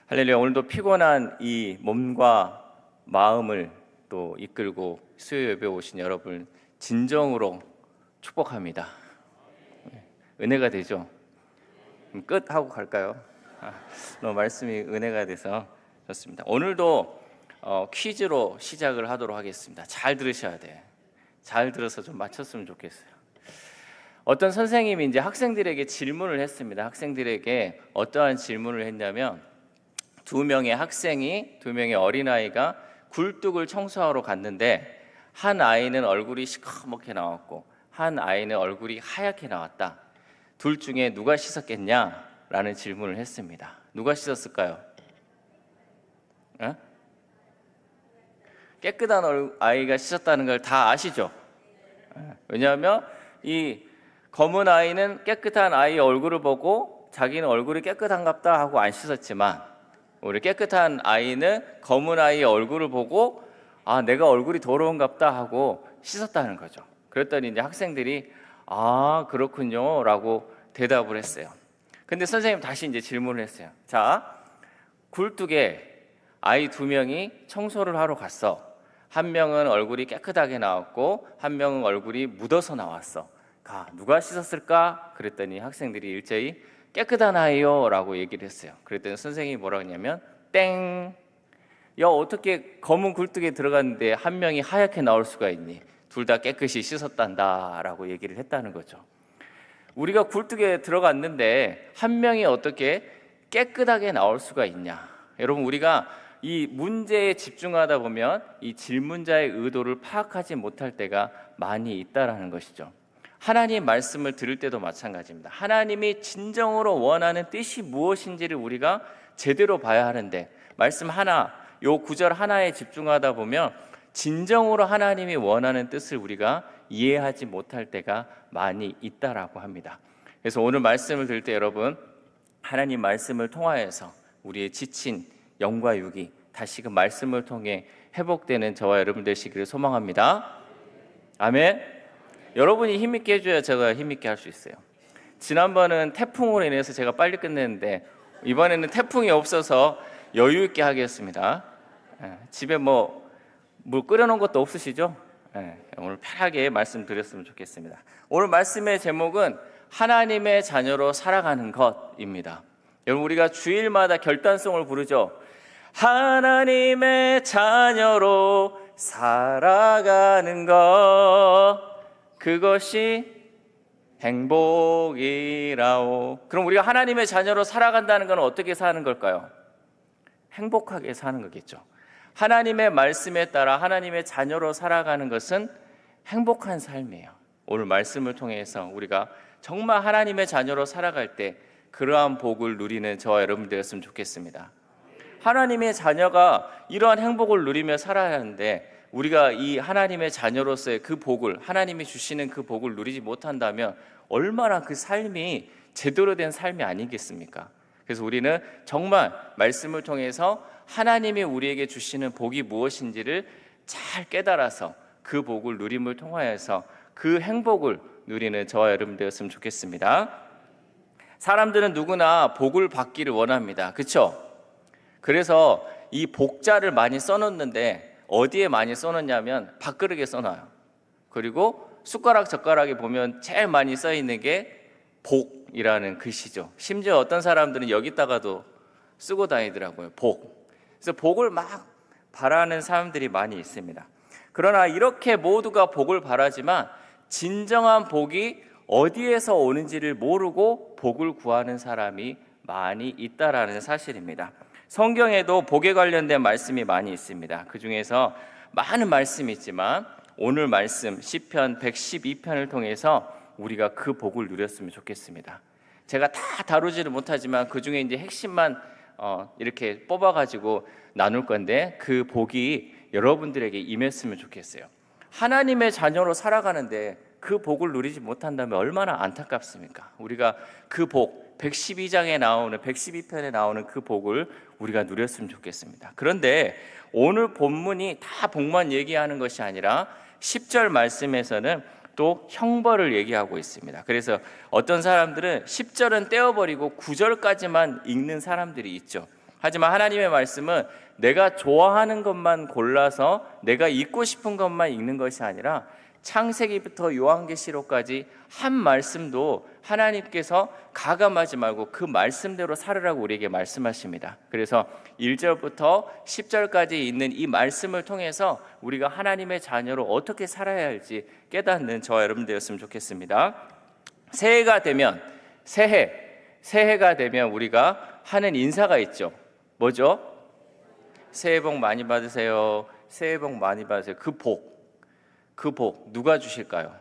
할렐루야. 오늘도 피곤한 이 몸과 마음을 또 이끌고 수요 예배 오신 여러분 진정으로 축복합니다. 은혜가 되죠. 끝 하고 갈까요? 너무 말씀이 은혜가 돼서 좋습니다. 오늘도 퀴즈로 시작을 하도록 하겠습니다. 잘 들으셔야 돼. 잘 들어서 좀 맞췄으면 좋겠어요. 어떤 선생님이 이제 학생들에게 질문을 했습니다. 학생들에게 어떠한 질문을 했냐면, 두 명의 어린아이가 굴뚝을 청소하러 갔는데, 한 아이는 얼굴이 시커멓게 나왔고 한 아이는 얼굴이 하얗게 나왔다. 둘 중에 누가 씻었겠냐? 라는 질문을 했습니다. 누가 씻었을까요? 깨끗한 아이가 씻었다는 걸 다 아시죠? 왜냐하면 이 검은 아이는 깨끗한 아이의 얼굴을 보고 자기는 얼굴이 깨끗한갑다 하고 안 씻었지만, 우리 깨끗한 아이는 검은 아이의 얼굴을 보고 내가 얼굴이 더러운갑다 하고 씻었다는 거죠. 그랬더니 이제 학생들이 그렇군요 라고 대답을 했어요. 근데 선생님 다시 이제 질문을 했어요. 자, 굴뚝에 아이 두 명이 청소를 하러 갔어. 한 명은 얼굴이 깨끗하게 나왔고 한 명은 얼굴이 묻어서 나왔어. 누가 씻었을까? 그랬더니 학생들이 일제히 깨끗한 아이요 라고 얘기를 했어요. 그랬더니 선생님이 뭐라고 했냐면, 땡! 야, 어떻게 검은 굴뚝에 들어갔는데 한 명이 하얗게 나올 수가 있니? 둘 다 깨끗이 씻었단다 라고 얘기를 했다는 거죠. 우리가 굴뚝에 들어갔는데 한 명이 어떻게 깨끗하게 나올 수가 있냐? 여러분, 우리가 이 문제에 집중하다 보면 이 질문자의 의도를 파악하지 못할 때가 많이 있다라는 것이죠. 하나님 말씀을 들을 때도 마찬가지입니다. 하나님이 진정으로 원하는 뜻이 무엇인지를 우리가 제대로 봐야 하는데, 말씀 하나, 요 구절 하나에 집중하다 보면 진정으로 하나님이 원하는 뜻을 우리가 이해하지 못할 때가 많이 있다라고 합니다. 그래서 오늘 말씀을 들을 때 여러분, 하나님 말씀을 통하여서 우리의 지친 영과 육이 다시 그 말씀을 통해 회복되는 저와 여러분 되시기를 소망합니다. 아멘. 여러분이 힘있게 해줘야 제가 힘있게 할 수 있어요. 지난번은 태풍으로 인해서 제가 빨리 끝냈는데 이번에는 태풍이 없어서 여유 있게 하겠습니다. 집에 물 끓여놓은 것도 없으시죠? 오늘 편하게 말씀드렸으면 좋겠습니다. 오늘 말씀의 제목은 하나님의 자녀로 살아가는 것입니다. 여러분, 우리가 주일마다 결단송을 부르죠. 하나님의 자녀로 살아가는 것, 그것이 행복이라오. 그럼 우리가 하나님의 자녀로 살아간다는 건 어떻게 사는 걸까요? 행복하게 사는 거겠죠. 하나님의 말씀에 따라 하나님의 자녀로 살아가는 것은 행복한 삶이에요. 오늘 말씀을 통해서 우리가 정말 하나님의 자녀로 살아갈 때 그러한 복을 누리는 저와 여러분 되었으면 좋겠습니다. 하나님의 자녀가 이러한 행복을 누리며 살아야 하는데, 우리가 이 하나님의 자녀로서의 그 복을, 하나님이 주시는 그 복을 누리지 못한다면 얼마나 그 삶이 제대로 된 삶이 아니겠습니까? 그래서 우리는 정말 말씀을 통해서 하나님이 우리에게 주시는 복이 무엇인지를 잘 깨달아서 그 복을 누림을 통하여서 그 행복을 누리는 저와 여러분 되었으면 좋겠습니다. 사람들은 누구나 복을 받기를 원합니다. 그렇죠? 그래서 이 복자를 많이 써놓는데 어디에 많이 써놓냐면 밥그릇에 써놔요. 그리고 숟가락 젓가락에 보면 제일 많이 써있는 게 복이라는 글씨죠. 심지어 어떤 사람들은 여기다가도 쓰고 다니더라고요. 복. 그래서 복을 막 바라는 사람들이 많이 있습니다. 그러나 이렇게 모두가 복을 바라지만 진정한 복이 어디에서 오는지를 모르고 복을 구하는 사람이 많이 있다라는 사실입니다. 성경에도 복에 관련된 말씀이 많이 있습니다. 그 중에서 많은 말씀이 있지만 오늘 말씀 시편 112편을 통해서 우리가 그 복을 누렸으면 좋겠습니다. 제가 다 다루지를 못하지만 그 중에 이제 핵심만 이렇게 뽑아가지고 나눌 건데, 그 복이 여러분들에게 임했으면 좋겠어요. 하나님의 자녀로 살아가는데 그 복을 누리지 못한다면 얼마나 안타깝습니까? 우리가 그 복, 112장에 나오는 112편에 나오는 그 복을 우리가 누렸으면 좋겠습니다. 그런데 오늘 본문이 다 복만 얘기하는 것이 아니라 10절 말씀에서는 또 형벌을 얘기하고 있습니다. 그래서 어떤 사람들은 10절은 떼어버리고 9절까지만 읽는 사람들이 있죠. 하지만 하나님의 말씀은 내가 좋아하는 것만 골라서 내가 읽고 싶은 것만 읽는 것이 아니라 창세기부터 요한계시록까지 한 말씀도 하나님께서 가감하지 말고 그 말씀대로 살으라고 우리에게 말씀하십니다. 그래서 1절부터 10절까지 있는 이 말씀을 통해서 우리가 하나님의 자녀로 어떻게 살아야 할지 깨닫는 저와 여러분 되었으면 좋겠습니다. 새해가 되면 새해가 되면 우리가 하는 인사가 있죠. 뭐죠? 새해 복 많이 받으세요. 새해 복 많이 받으세요. 그 복 누가 주실까요?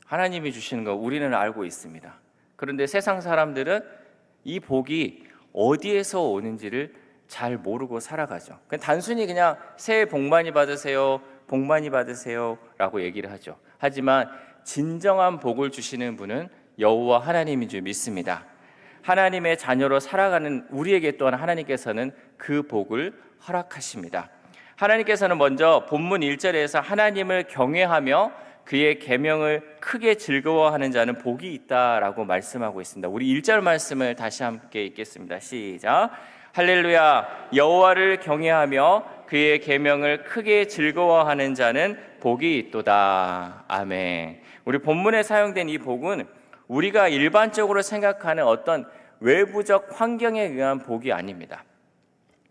하나님이 주시는 거 우리는 알고 있습니다. 그런데 세상 사람들은 이 복이 어디에서 오는지를 잘 모르고 살아가죠. 단순히 그냥 새해 복 많이 받으세요, 복 많이 받으세요 라고 얘기를 하죠. 하지만 진정한 복을 주시는 분은 여호와 하나님인 줄 믿습니다. 하나님의 자녀로 살아가는 우리에게 또한 하나님께서는 그 복을 허락하십니다. 하나님께서는 먼저 본문 1절에서 하나님을 경외하며 그의 계명을 크게 즐거워하는 자는 복이 있다라고 말씀하고 있습니다. 우리 1절 말씀을 다시 함께 읽겠습니다. 시작. 할렐루야. 여호와를 경외하며 그의 계명을 크게 즐거워하는 자는 복이 있도다. 아멘. 우리 본문에 사용된 이 복은 우리가 일반적으로 생각하는 어떤 외부적 환경에 의한 복이 아닙니다.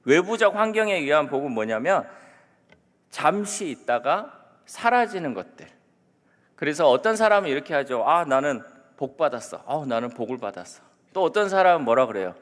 외부적 환경에 의한 복은 뭐냐면 잠시 있다가 사라지는 것들. 그래서 어떤 사람은 이렇게 하죠. 나는 복 받았어. 나는 복을 받았어. 또 어떤 사람은 뭐라 그래요?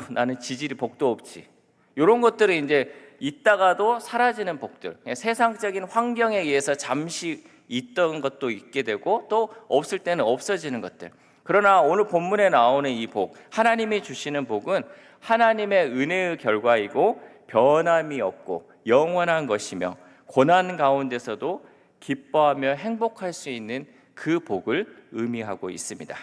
나는 지질이 복도 없지. 이런 것들이 이제 있다가도 사라지는 복들. 세상적인 환경에 의해서 잠시 있던 것도 있게 되고 또 없을 때는 없어지는 것들. 그러나 오늘 본문에 나오는 이 복, 하나님이 주시는 복은 하나님의 은혜의 결과이고 변함이 없고 영원한 것이며 고난 가운데서도 기뻐하며 행복할 수 있는 그 복을 의미하고 있습니다.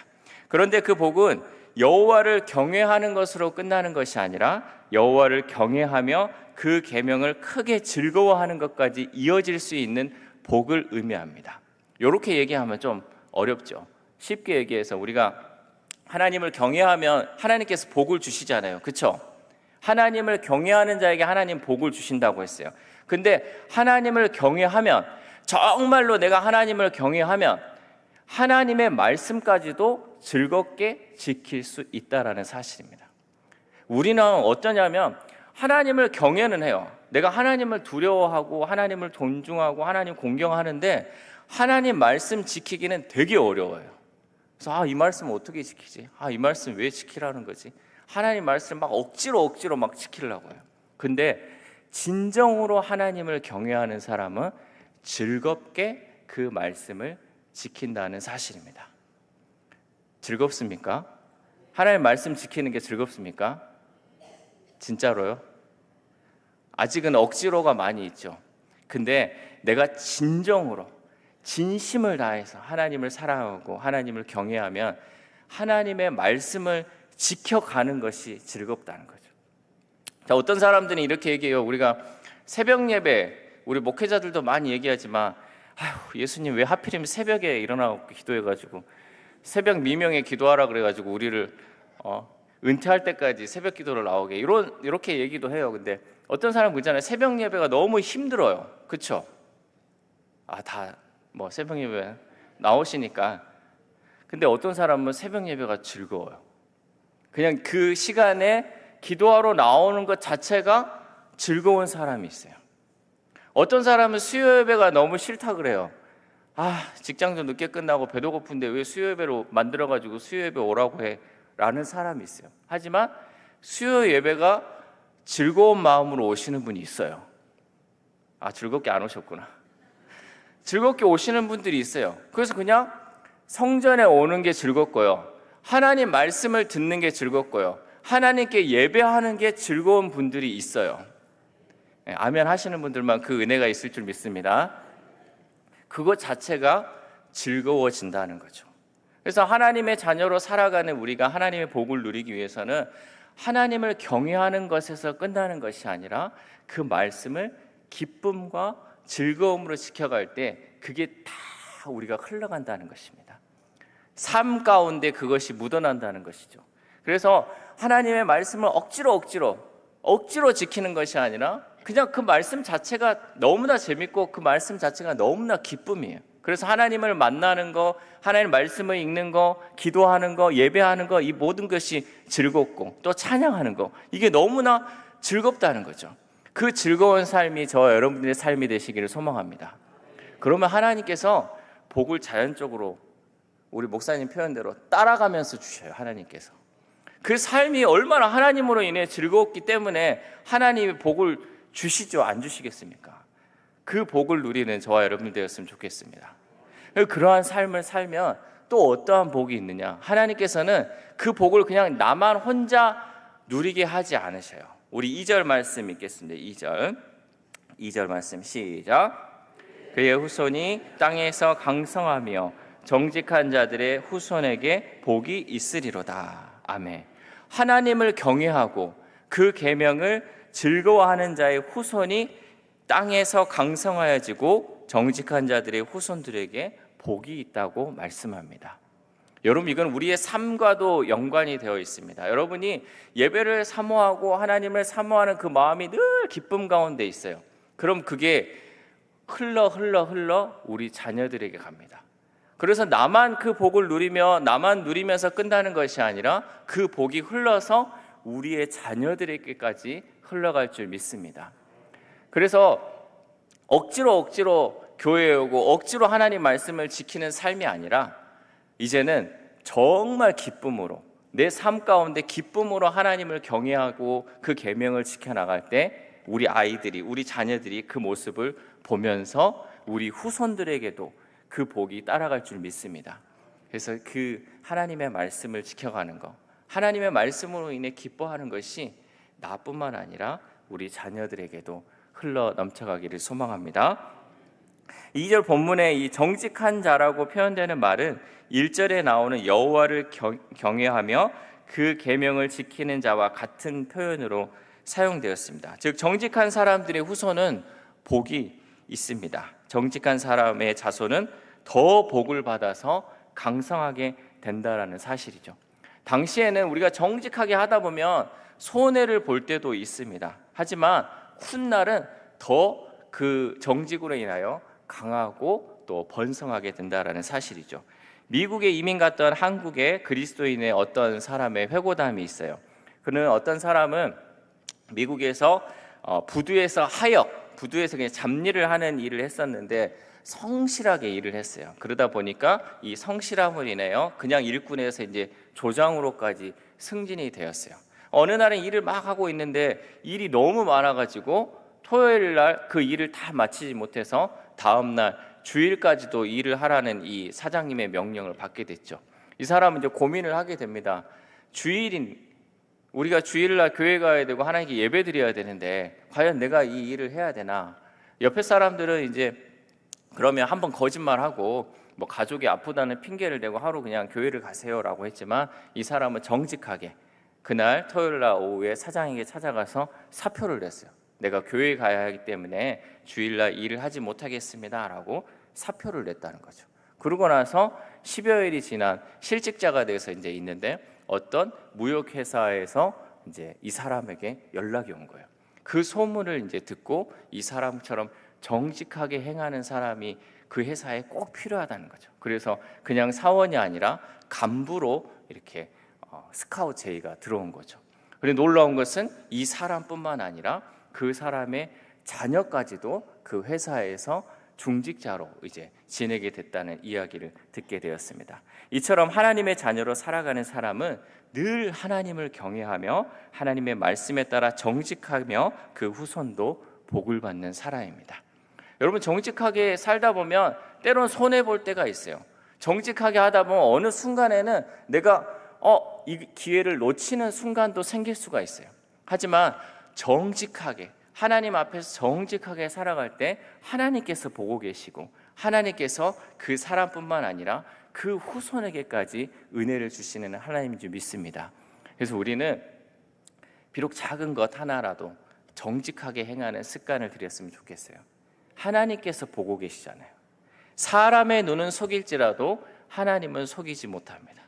그런데 그 복은 여호와를 경외하는 것으로 끝나는 것이 아니라 여호와를 경외하며 그 계명을 크게 즐거워하는 것까지 이어질 수 있는 복을 의미합니다. 이렇게 얘기하면 좀 어렵죠. 쉽게 얘기해서 우리가 하나님을 경외하면 하나님께서 복을 주시잖아요. 그렇죠? 하나님을 경외하는 자에게 하나님 복을 주신다고 했어요. 근데 하나님을 경외하면 정말로 내가 하나님을 경외하면 하나님의 말씀까지도 즐겁게 지킬 수 있다라는 사실입니다. 우리는 어떠냐면 하나님을 경외는 해요. 내가 하나님을 두려워하고 하나님을 존중하고 하나님 공경하는데 하나님 말씀 지키기는 되게 어려워요. 그래서 이 말씀 어떻게 지키지? 이 말씀 왜 지키라는 거지? 하나님 말씀 막 억지로 막 지키려고 해요. 근데 진정으로 하나님을 경외하는 사람은 즐겁게 그 말씀을 지킨다는 사실입니다. 즐겁습니까? 하나님 말씀 지키는 게 즐겁습니까? 진짜로요? 아직은 억지로가 많이 있죠. 근데 내가 진정으로 진심을 다해서 하나님을 사랑하고 하나님을 경외하면 하나님의 말씀을 지켜가는 것이 즐겁다는 거죠. 자, 어떤 사람들은 이렇게 얘기해요. 우리가 새벽 예배, 우리 목회자들도 많이 얘기하지만 예수님 왜 하필이면 새벽에 일어나고 기도해가지고 새벽 미명에 기도하라 그래가지고 우리를 은퇴할 때까지 새벽 기도를 나오게 이렇게 얘기도 해요. 근데 어떤 사람은 그러잖아요. 새벽 예배가 너무 힘들어요. 그렇죠? 다 새벽 예배 나오시니까. 근데 어떤 사람은 새벽 예배가 즐거워요. 그냥 그 시간에 기도하러 나오는 것 자체가 즐거운 사람이 있어요. 어떤 사람은 수요 예배가 너무 싫다 그래요. 직장도 늦게 끝나고 배도 고픈데 왜 수요 예배로 만들어가지고 수요 예배 오라고 해? 라는 사람이 있어요. 하지만 수요 예배가 즐거운 마음으로 오시는 분이 있어요. 즐겁게 안 오셨구나. 즐겁게 오시는 분들이 있어요. 그래서 그냥 성전에 오는 게 즐겁고요. 하나님 말씀을 듣는 게 즐겁고요. 하나님께 예배하는 게 즐거운 분들이 있어요. 아멘 하시는 분들만 그 은혜가 있을 줄 믿습니다. 그것 자체가 즐거워진다는 거죠. 그래서 하나님의 자녀로 살아가는 우리가 하나님의 복을 누리기 위해서는 하나님을 경외하는 것에서 끝나는 것이 아니라 그 말씀을 기쁨과 즐거움으로 지켜갈 때 그게 다 우리가 흘러간다는 것입니다. 삶 가운데 그것이 묻어난다는 것이죠. 그래서 하나님의 말씀을 억지로 지키는 것이 아니라 그냥 그 말씀 자체가 너무나 재밌고 그 말씀 자체가 너무나 기쁨이에요. 그래서 하나님을 만나는 거, 하나님 말씀을 읽는 거, 기도하는 거, 예배하는 거, 이 모든 것이 즐겁고 또 찬양하는 거, 이게 너무나 즐겁다는 거죠. 그 즐거운 삶이 저와 여러분들의 삶이 되시기를 소망합니다. 그러면 하나님께서 복을 자연적으로 우리 목사님 표현대로 따라가면서 주셔요. 하나님께서 그 삶이 얼마나 하나님으로 인해 즐거웠기 때문에 하나님이 복을 주시죠, 안 주시겠습니까? 그 복을 누리는 저와 여러분들 되었으면 좋겠습니다. 그러한 삶을 살면 또 어떠한 복이 있느냐? 하나님께서는 그 복을 그냥 나만 혼자 누리게 하지 않으셔요. 우리 2절 말씀 읽겠습니다. 2절 말씀 시작. 그의 후손이 땅에서 강성하며 정직한 자들의 후손에게 복이 있으리로다. 아멘. 하나님을 경외하고 그 계명을 즐거워하는 자의 후손이 땅에서 강성하여지고 정직한 자들의 후손들에게 복이 있다고 말씀합니다. 여러분, 이건 우리의 삶과도 연관이 되어 있습니다. 여러분이 예배를 사모하고 하나님을 사모하는 그 마음이 늘 기쁨 가운데 있어요. 그럼 그게 흘러 우리 자녀들에게 갑니다. 그래서 나만 그 복을 누리며 나만 누리면서 끝나는 것이 아니라 그 복이 흘러서 우리의 자녀들에게까지 흘러갈 줄 믿습니다. 그래서 억지로 교회에 오고 억지로 하나님 말씀을 지키는 삶이 아니라 이제는 정말 기쁨으로, 내 삶 가운데 기쁨으로 하나님을 경외하고 그 계명을 지켜나갈 때 우리 아이들이, 우리 자녀들이 그 모습을 보면서 우리 후손들에게도 그 복이 따라갈 줄 믿습니다. 그래서 그 하나님의 말씀을 지켜가는 것, 하나님의 말씀으로 인해 기뻐하는 것이 나뿐만 아니라 우리 자녀들에게도 흘러 넘쳐가기를 소망합니다. 2절 본문에 이 정직한 자라고 표현되는 말은 1절에 나오는 여호와를 경외하며 그 계명을 지키는 자와 같은 표현으로 사용되었습니다. 즉 정직한 사람들의 후손은 복이 있습니다. 정직한 사람의 자손은 더 복을 받아서 강성하게 된다라는 사실이죠. 당시에는 우리가 정직하게 하다 보면 손해를 볼 때도 있습니다. 하지만 훗날은 더 그 정직으로 인하여 강하고 또 번성하게 된다라는 사실이죠. 미국에 이민 갔던 한국의 그리스도인의 어떤 사람의 회고담이 있어요. 그는 어떤 사람은 미국에서 부두에서 그냥 잡일을 하는 일을 했었는데 성실하게 일을 했어요. 그러다 보니까 이 성실함을 인하여 그냥 일꾼에서 이제 조장으로까지 승진이 되었어요. 어느 날은 일을 막 하고 있는데 일이 너무 많아가지고 토요일 날 그 일을 다 마치지 못해서 다음 날 주일까지도 일을 하라는 이 사장님의 명령을 받게 됐죠. 이 사람은 이제 고민을 하게 됩니다. 우리가 주일날 교회 가야 되고 하나님께 예배 드려야 되는데 과연 내가 이 일을 해야 되나? 옆에 사람들은 이제 그러면 한번 거짓말하고 뭐 가족이 아프다는 핑계를 대고 하루 그냥 교회를 가세요라고 했지만 이 사람은 정직하게 그날 토요일날 오후에 사장에게 찾아가서 사표를 냈어요. 내가 교회에 가야 하기 때문에 주일날 일을 하지 못하겠습니다라고 사표를 냈다는 거죠. 그러고 나서 10여일이 지난 실직자가 돼서 이제 있는데 어떤 무역회사에서 이제 이 사람에게 연락이 온 거예요. 그 소문을 이제 듣고 이 사람처럼 정직하게 행하는 사람이 그 회사에 꼭 필요하다는 거죠. 그래서 그냥 사원이 아니라 간부로 이렇게 스카우트 제의가 들어온 거죠. 그리고 놀라운 것은 이 사람뿐만 아니라 그 사람의 자녀까지도 그 회사에서 중직자로 이제 지내게 됐다는 이야기를 듣게 되었습니다. 이처럼 하나님의 자녀로 살아가는 사람은 늘 하나님을 경외하며 하나님의 말씀에 따라 정직하며 그 후손도 복을 받는 사람입니다. 여러분, 정직하게 살다 보면 때론 손해볼 때가 있어요. 정직하게 하다 보면 어느 순간에는 내가 이 기회를 놓치는 순간도 생길 수가 있어요. 하지만 정직하게 하나님 앞에서 정직하게 살아갈 때 하나님께서 보고 계시고 하나님께서 그 사람뿐만 아니라 그 후손에게까지 은혜를 주시는 하나님인 줄 믿습니다. 그래서 우리는 비록 작은 것 하나라도 정직하게 행하는 습관을 들였으면 좋겠어요. 하나님께서 보고 계시잖아요. 사람의 눈은 속일지라도 하나님은 속이지 못합니다.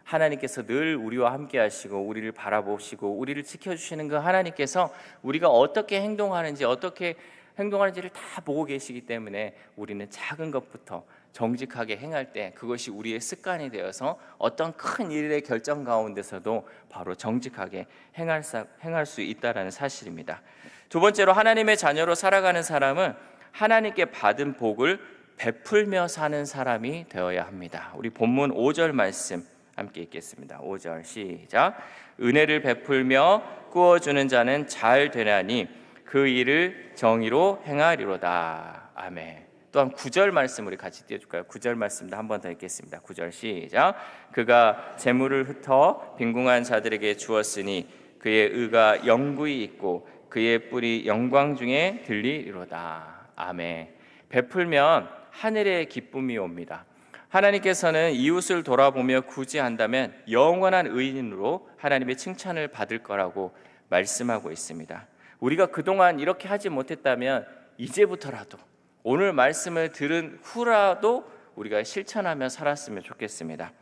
하나님께서 늘 우리와 함께 하시고 우리를 바라보시고 우리를 지켜주시는 그 하나님께서 우리가 어떻게 행동하는지를 다 보고 계시기 때문에 우리는 작은 것부터 정직하게 행할 때 그것이 우리의 습관이 되어서 어떤 큰 일의 결정 가운데서도 바로 정직하게 행할 수 있다는 사실입니다. 두 번째로 하나님의 자녀로 살아가는 사람은 하나님께 받은 복을 베풀며 사는 사람이 되어야 합니다. 우리 본문 5절 말씀 함께 읽겠습니다. 5절 시작. 은혜를 베풀며 구워주는 자는 잘 되나니 그 일을 정의로 행하리로다. 아멘. 또한 9절 말씀 우리 같이 띄워줄까요? 9절 말씀도 한 번 더 읽겠습니다. 9절 시작. 그가 재물을 흩어 빈궁한 자들에게 주었으니 그의 의가 영구히 있고 그의 뿔이 영광 중에 들리리로다. 아멘. 베풀면 하늘의 기쁨이 옵니다. 하나님께서는 이웃을 돌아보며 구제한다면 영원한 의인으로 하나님의 칭찬을 받을 거라고 말씀하고 있습니다. 우리가 그동안 이렇게 하지 못했다면 이제부터라도 오늘 말씀을 들은 후라도 우리가 실천하며 살았으면 좋겠습니다.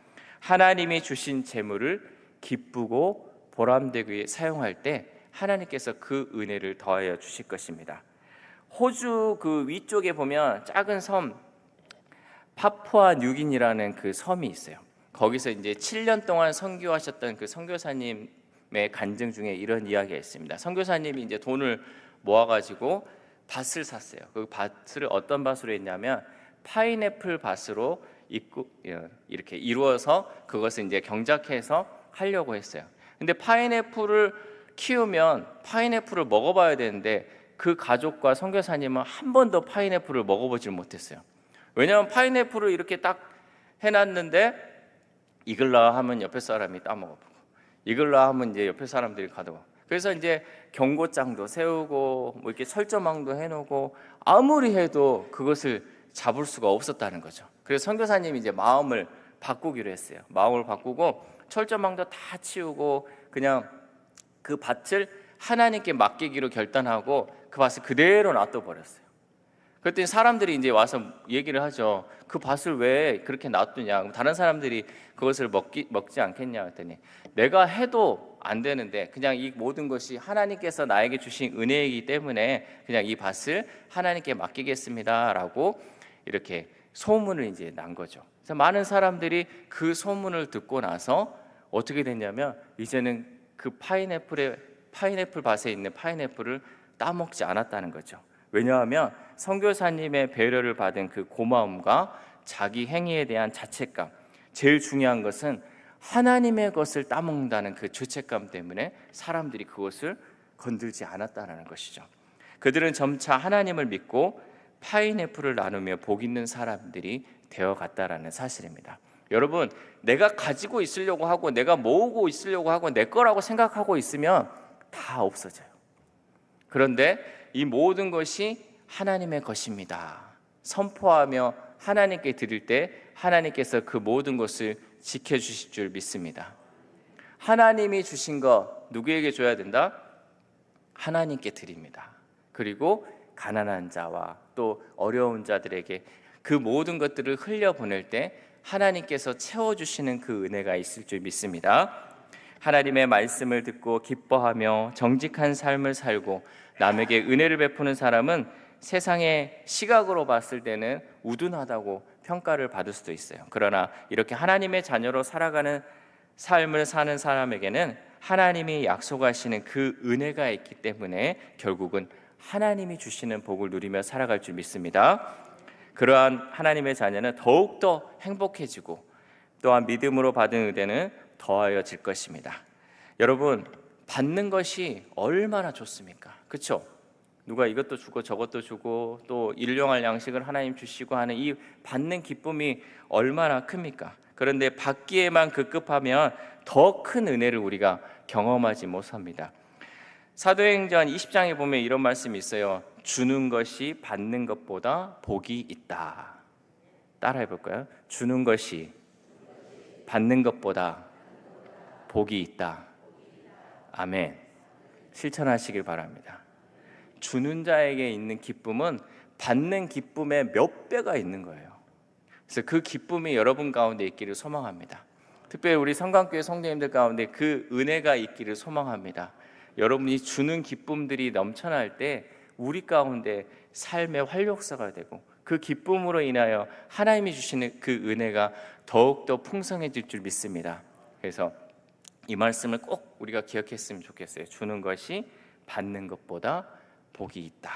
하나님이 주신 재물을 기쁘고 보람되게 사용할 때 하나님께서 그 은혜를 더하여 주실 것입니다. 호주 그 위쪽에 보면 작은 섬 파푸아 뉴기니라는 그 섬이 있어요. 거기서 이제 7년 동안 선교하셨던 그 선교사님의 간증 중에 이런 이야기가 있습니다. 선교사님이 이제 돈을 모아가지고 밭을 샀어요. 그 밭을 어떤 밭으로 했냐면 파인애플 밭으로 이렇게 이루어서 그것을 이제 경작해서 하려고 했어요. 근데 파인애플을 키우면 파인애플을 먹어봐야 되는데 그 가족과 선교사님은 한 번도 파인애플을 먹어보질 못했어요. 왜냐하면 파인애플을 이렇게 딱 해놨는데 익을라 하면 옆에 사람이 따먹어보고 익을라 하면 이제 옆에 사람들이 가져고, 그래서 이제 경고장도 세우고 뭐 이렇게 철조망도 해놓고 아무리 해도 그것을 잡을 수가 없었다는 거죠. 그래서 선교사님이 이제 마음을 바꾸기로 했어요. 마음을 바꾸고 철조망도 다 치우고 그냥 그 밭을 하나님께 맡기기로 결단하고 그 밭을 그대로 놔둬버렸어요. 그랬더니 사람들이 이제 와서 얘기를 하죠. 그 밭을 왜 그렇게 놔두냐? 다른 사람들이 그것을 먹지 않겠냐 했더니 내가 해도 안 되는데 그냥 이 모든 것이 하나님께서 나에게 주신 은혜이기 때문에 그냥 이 밭을 하나님께 맡기겠습니다라고 이렇게 소문을 이제 난 거죠. 그래서 많은 사람들이 그 소문을 듣고 나서 어떻게 됐냐면 이제는 그 파인애플 밭에 있는 파인애플을 따먹지 않았다는 거죠. 왜냐하면 선교사님의 배려를 받은 그 고마움과 자기 행위에 대한 자책감, 제일 중요한 것은 하나님의 것을 따먹는다는 그 죄책감 때문에 사람들이 그것을 건들지 않았다는 것이죠. 그들은 점차 하나님을 믿고 파인애플을 나누며 복 있는 사람들이 되어갔다라는 사실입니다. 여러분, 내가 가지고 있으려고 하고 내가 모으고 있으려고 하고 내 거라고 생각하고 있으면 다 없어져요. 그런데 이 모든 것이 하나님의 것입니다 선포하며 하나님께 드릴 때 하나님께서 그 모든 것을 지켜주실 줄 믿습니다. 하나님이 주신 것 누구에게 줘야 된다? 하나님께 드립니다. 그리고 가난한 자와 또 어려운 자들에게 그 모든 것들을 흘려보낼 때 하나님께서 채워주시는 그 은혜가 있을 줄 믿습니다. 하나님의 말씀을 듣고 기뻐하며 정직한 삶을 살고 남에게 은혜를 베푸는 사람은 세상의 시각으로 봤을 때는 우둔하다고 평가를 받을 수도 있어요. 그러나 이렇게 하나님의 자녀로 살아가는 삶을 사는 사람에게는 하나님이 약속하시는 그 은혜가 있기 때문에 결국은 하나님이 주시는 복을 누리며 살아갈 줄 믿습니다. 그러한 하나님의 자녀는 더욱더 행복해지고 또한 믿음으로 받은 은혜는 더하여질 것입니다. 여러분, 받는 것이 얼마나 좋습니까? 그렇죠? 누가 이것도 주고 저것도 주고 또 일용할 양식을 하나님 주시고 하는 이 받는 기쁨이 얼마나 큽니까? 그런데 받기에만 급급하면 더 큰 은혜를 우리가 경험하지 못합니다. 사도행전 20장에 보면 이런 말씀이 있어요. 주는 것이 받는 것보다 복이 있다. 따라해 볼까요? 주는 것이 받는 것보다 복이 있다. 아멘. 실천하시길 바랍니다. 주는 자에게 있는 기쁨은 받는 기쁨의 몇 배가 있는 거예요. 그래서 그 기쁨이 여러분 가운데 있기를 소망합니다. 특별히 우리 성강교회 성도님들 가운데 그 은혜가 있기를 소망합니다. 여러분이 주는 기쁨들이 넘쳐날 때 우리 가운데 삶의 활력소가 되고 그 기쁨으로 인하여 하나님이 주시는 그 은혜가 더욱더 풍성해질 줄 믿습니다. 그래서 이 말씀을 꼭 우리가 기억했으면 좋겠어요. 주는 것이 받는 것보다 복이 있다.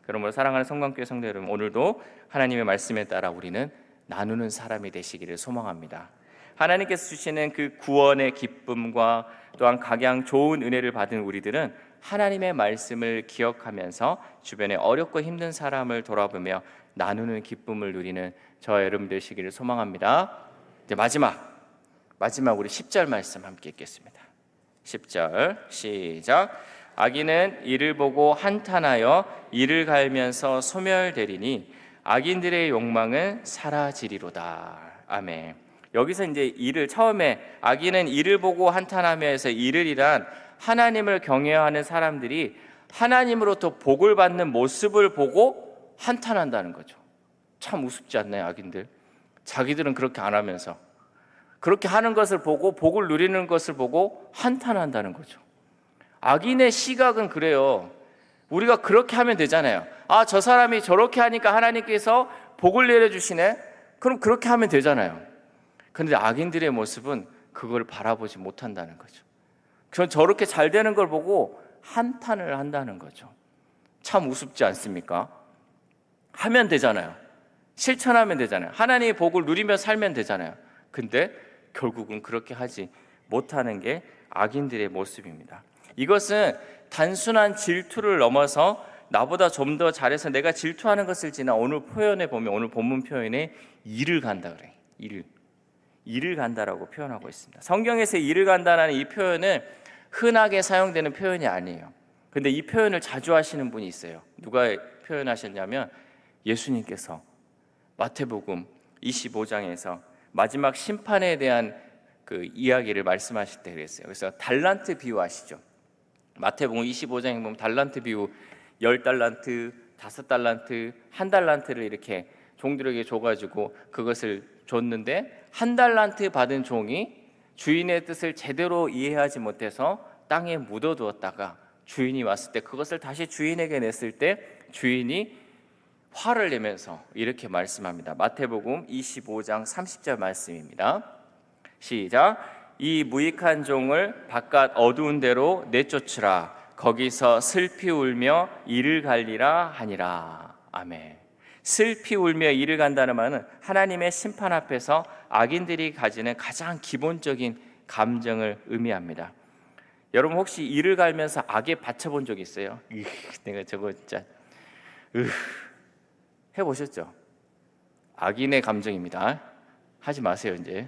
그러므로 사랑하는 성광교회 성도 여러분, 오늘도 하나님의 말씀에 따라 우리는 나누는 사람이 되시기를 소망합니다. 하나님께서 주시는 그 구원의 기쁨과 또한 각양 좋은 은혜를 받은 우리들은 하나님의 말씀을 기억하면서 주변에 어렵고 힘든 사람을 돌아보며 나누는 기쁨을 누리는 저와 여러분 되시기를 소망합니다. 이제 마지막 우리 10절 말씀 함께 읽겠습니다. 10절 시작. 악인은 이를 보고 한탄하여 이를 갈면서 소멸되리니 악인들의 욕망은 사라지리로다. 아멘. 여기서 이제 이를 처음에 악인은 이를 보고 한탄하며 해서 이를이란 하나님을 경외하는 사람들이 하나님으로부터 복을 받는 모습을 보고 한탄한다는 거죠. 참 우습지 않나요, 악인들? 자기들은 그렇게 안 하면서 그렇게 하는 것을 보고 복을 누리는 것을 보고 한탄한다는 거죠. 악인의 시각은 그래요. 우리가 그렇게 하면 되잖아요. 아, 저 사람이 저렇게 하니까 하나님께서 복을 내려주시네? 그럼 그렇게 하면 되잖아요. 그런데 악인들의 모습은 그걸 바라보지 못한다는 거죠. 그건 저렇게 잘 되는 걸 보고 한탄을 한다는 거죠. 참 우습지 않습니까? 하면 되잖아요. 실천하면 되잖아요. 하나님의 복을 누리며 살면 되잖아요. 근데 결국은 그렇게 하지 못하는 게 악인들의 모습입니다. 이것은 단순한 질투를 넘어서 나보다 좀 더 잘해서 내가 질투하는 것을 지나 오늘 표현에 보면 오늘 본문 표현에 이를 간다 그래. 이를 간다라고 표현하고 있습니다. 성경에서 이를 간다라는 이 표현은 흔하게 사용되는 표현이 아니에요. 근데 이 표현을 자주 하시는 분이 있어요. 누가 표현하셨냐면 예수님께서 마태복음 25장에서 마지막 심판에 대한 그 이야기를 말씀하실 때 그랬어요. 그래서 달란트 비유 아시죠? 마태복음 25장에 보면 달란트 비유 10달란트, 5달란트, 1달란트를 이렇게 종들에게 줘가지고 그것을 줬는데 1달란트 받은 종이 주인의 뜻을 제대로 이해하지 못해서 땅에 묻어두었다가 주인이 왔을 때 그것을 다시 주인에게 냈을 때 주인이 화를 내면서 이렇게 말씀합니다. 마태복음 25장 30절 말씀입니다. 시작. 이 무익한 종을 바깥 어두운 데로 내쫓으라. 거기서 슬피 울며 이를 갈리라 하니라. 아멘. 슬피 울며 이를 간다는 말은 하나님의 심판 앞에서 악인들이 가지는 가장 기본적인 감정을 의미합니다. 여러분 혹시 이를 갈면서 악에 받쳐본 적 있어요? 내가 저거 진짜 해보셨죠? 악인의 감정입니다. 하지 마세요. 이제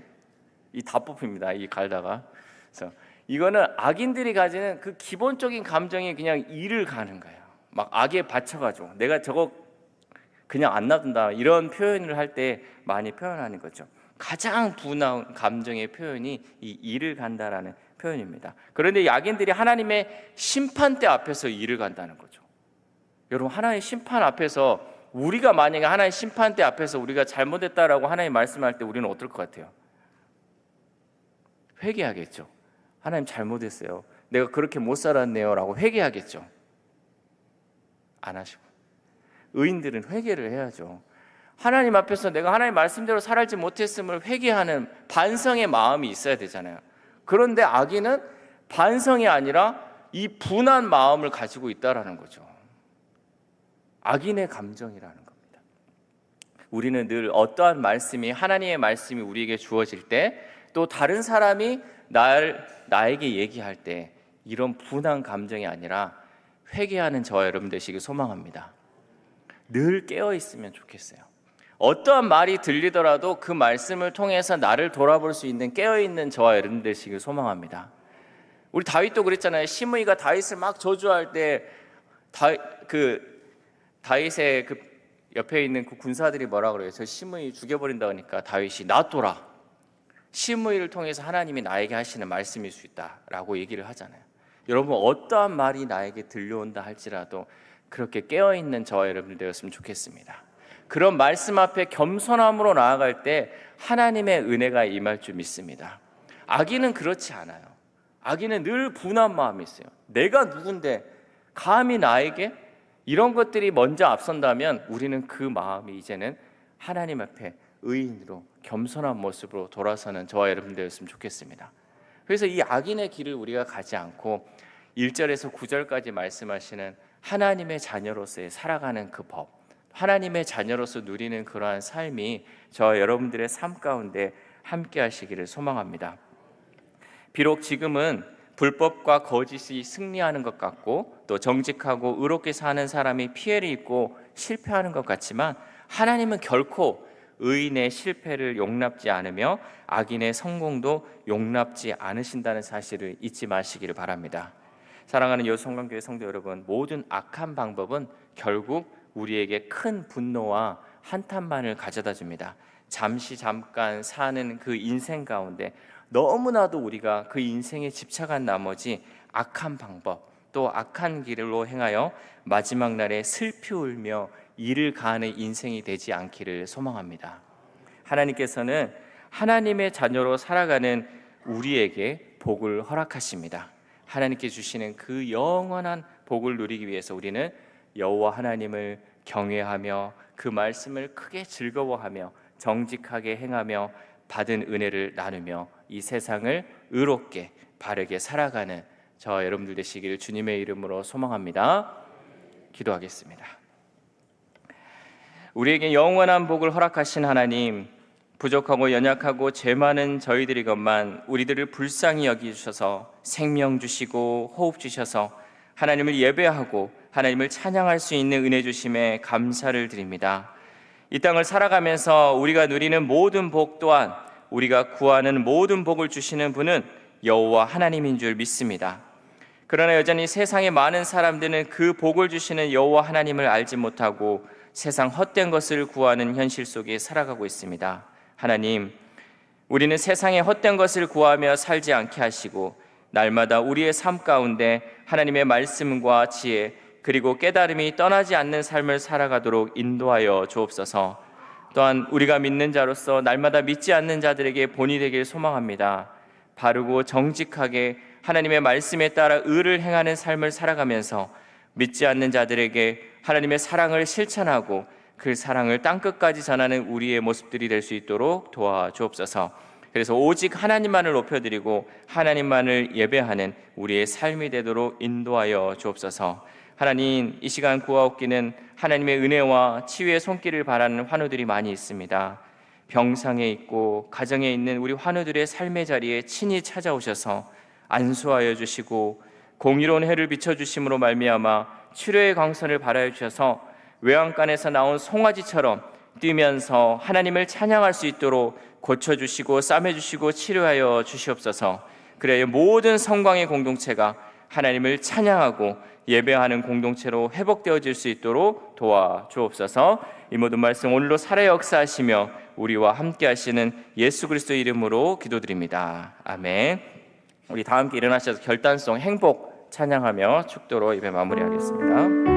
이 다 뽑힙니다. 이 갈다가. 그래서 이거는 악인들이 가지는 그 기본적인 감정이 그냥 이를 가는 거예요. 막 악에 받쳐가지고 내가 저거 그냥 안 놔둔다 이런 표현을 할 때 많이 표현하는 거죠. 가장 분한 감정의 표현이 이 이를 간다라는 표현입니다. 그런데 이 악인들이 하나님의 심판대 앞에서 이를 간다는 거죠. 여러분 하나님의 심판 앞에서 우리가 만약에 하나님의 심판대 앞에서 우리가 잘못했다라고 하나님 말씀할 때 우리는 어떨 것 같아요? 회개하겠죠. 하나님 잘못했어요. 내가 그렇게 못 살았네요 라고 회개하겠죠. 안 하시고 의인들은 회개를 해야죠. 하나님 앞에서 내가 하나님 말씀대로 살지 못했음을 회개하는 반성의 마음이 있어야 되잖아요. 그런데 악인은 반성이 아니라 이 분한 마음을 가지고 있다라는 거죠. 악인의 감정이라는 겁니다. 우리는 늘 어떠한 말씀이 하나님의 말씀이 우리에게 주어질 때 또 다른 사람이 나에게 얘기할 때 이런 분한 감정이 아니라 회개하는 저와 여러분 되시길 소망합니다. 늘 깨어 있으면 좋겠어요. 어떠한 말이 들리더라도 그 말씀을 통해서 나를 돌아볼 수 있는 깨어 있는 저와 여러분 되시길 소망합니다. 우리 다윗도 그랬잖아요. 시므이가 다윗을 막 저주할 때 다윗의 그 옆에 있는 그 군사들이 뭐라 그래요? 저 시므이 죽여버린다 하니까 다윗이 놔둬라. 시므이를 통해서 하나님이 나에게 하시는 말씀일 수 있다라고 얘기를 하잖아요. 여러분 어떠한 말이 나에게 들려온다 할지라도 그렇게 깨어있는 저와 여러분들 되었으면 좋겠습니다. 그런 말씀 앞에 겸손함으로 나아갈 때 하나님의 은혜가 임할 줄 믿습니다. 아기는 그렇지 않아요. 아기는 늘 분한 마음이 있어요. 내가 누군데 감히 나에게 이런 것들이 먼저 앞선다면 우리는 그 마음이 이제는 하나님 앞에 의인으로 겸손한 모습으로 돌아서는 저와 여러분들이었으면 좋겠습니다. 그래서 이 악인의 길을 우리가 가지 않고 1절에서 9절까지 말씀하시는 하나님의 자녀로서의 살아가는 그 법, 하나님의 자녀로서 누리는 그러한 삶이 저와 여러분들의 삶 가운데 함께 하시기를 소망합니다. 비록 지금은 불법과 거짓이 승리하는 것 같고 또 정직하고 의롭게 사는 사람이 피해를 입고 실패하는 것 같지만 하나님은 결코 의인의 실패를 용납지 않으며 악인의 성공도 용납지 않으신다는 사실을 잊지 마시기를 바랍니다. 사랑하는 여성관교회 성도 여러분, 모든 악한 방법은 결국 우리에게 큰 분노와 한탄만을 가져다 줍니다. 잠깐 사는 그 인생 가운데 너무나도 우리가 그 인생에 집착한 나머지 악한 방법 또 악한 길로 행하여 마지막 날에 슬피 울며 이를 가하는 인생이 되지 않기를 소망합니다. 하나님께서는 하나님의 자녀로 살아가는 우리에게 복을 허락하십니다. 하나님께 주시는 그 영원한 복을 누리기 위해서 우리는 여호와 하나님을 경외하며 그 말씀을 크게 즐거워하며 정직하게 행하며 받은 은혜를 나누며 이 세상을 의롭게 바르게 살아가는 저와 여러분들 되시기를 주님의 이름으로 소망합니다. 기도하겠습니다. 우리에게 영원한 복을 허락하신 하나님, 부족하고 연약하고 죄 많은 저희들이건만 우리들을 불쌍히 여기주셔서 생명 주시고 호흡 주셔서 하나님을 예배하고 하나님을 찬양할 수 있는 은혜 주심에 감사를 드립니다. 이 땅을 살아가면서 우리가 누리는 모든 복 또한 우리가 구하는 모든 복을 주시는 분은 여호와 하나님인 줄 믿습니다. 그러나 여전히 세상의 많은 사람들은 그 복을 주시는 여호와 하나님을 알지 못하고 세상 헛된 것을 구하는 현실 속에 살아가고 있습니다. 하나님, 우리는 세상의 헛된 것을 구하며 살지 않게 하시고 날마다 우리의 삶 가운데 하나님의 말씀과 지혜 그리고 깨달음이 떠나지 않는 삶을 살아가도록 인도하여 주옵소서. 또한 우리가 믿는 자로서 날마다 믿지 않는 자들에게 본이 되길 소망합니다. 바르고 정직하게 하나님의 말씀에 따라 의를 행하는 삶을 살아가면서 믿지 않는 자들에게 하나님의 사랑을 실천하고 그 사랑을 땅끝까지 전하는 우리의 모습들이 될 수 있도록 도와주옵소서. 그래서 오직 하나님만을 높여드리고 하나님만을 예배하는 우리의 삶이 되도록 인도하여 주옵소서. 하나님, 이 시간 구하옵기는 하나님의 은혜와 치유의 손길을 바라는 환우들이 많이 있습니다. 병상에 있고 가정에 있는 우리 환우들의 삶의 자리에 친히 찾아오셔서 안수하여 주시고 공의로운 해를 비춰주심으로 말미암아 치료의 광선을 발하여 주셔서 외양간에서 나온 송아지처럼 뛰면서 하나님을 찬양할 수 있도록 고쳐주시고 싸매주시고 치료하여 주시옵소서. 그래야 모든 성광의 공동체가 하나님을 찬양하고 예배하는 공동체로 회복되어질 수 있도록 도와주옵소서. 이 모든 말씀 오늘로 살아 역사하시며 우리와 함께 하시는 예수 그리스도의 이름으로 기도드립니다. 아멘. 우리 다 함께 일어나셔서 결단송 행복 찬양하며 축도로 예배 마무리하겠습니다.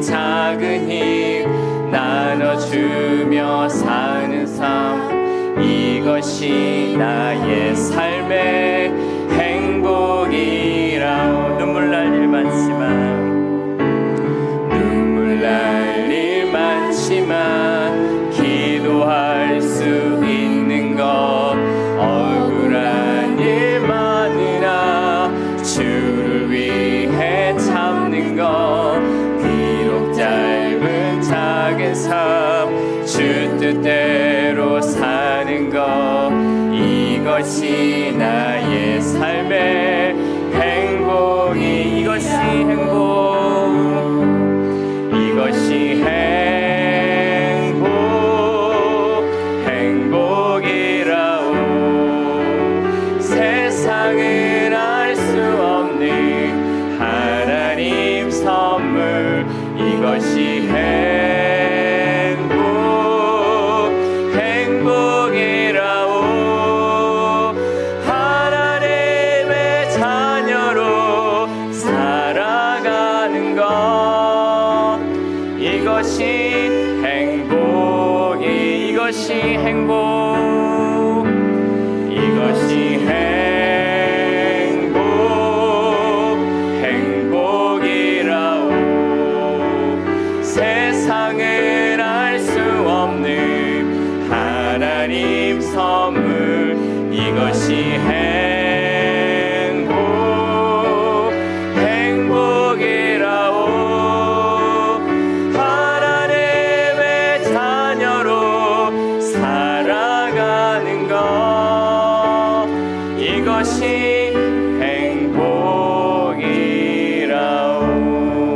작은 힘 나눠주며 사는 삶, 이것이 나의 삶의 행복이라. 눈물 날 일 많지만 기도할 수 있는 것, 억울한 일 많으나 주를 위해 참는 것, 짧은 작은 삶 주 뜻대로 사는 것, 이것이 나의 삶의 행복이. 이것이 행복, 이것이 행복. 이것이 행복이라오. 세상은 알 수 없는 하나님 선물, 이것이 행복이라오. 하나님의 자녀로 살아가는 것, 이것이 행복이라오.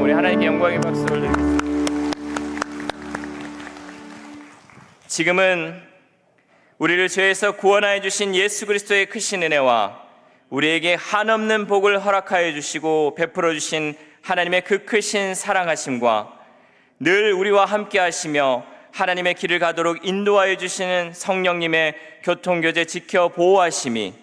우리 하나님께 영광의 박수 올리겠습니다. 지금은 우리를 죄에서 구원하여 주신 예수 그리스도의 크신 은혜와 우리에게 한없는 복을 허락하여 주시고 베풀어 주신 하나님의 그 크신 사랑하심과 늘 우리와 함께 하시며 하나님의 길을 가도록 인도하여 주시는 성령님의 교통교제 지켜 보호하심이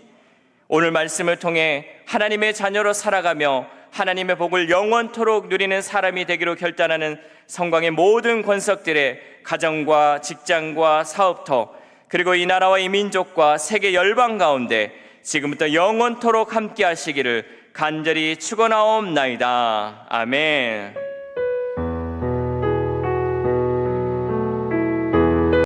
오늘 말씀을 통해 하나님의 자녀로 살아가며 하나님의 복을 영원토록 누리는 사람이 되기로 결단하는 성광의 모든 권석들의 가정과 직장과 사업터, 그리고 이 나라와 이 민족과 세계 열방 가운데 지금부터 영원토록 함께 하시기를 간절히 축원하옵나이다. 아멘.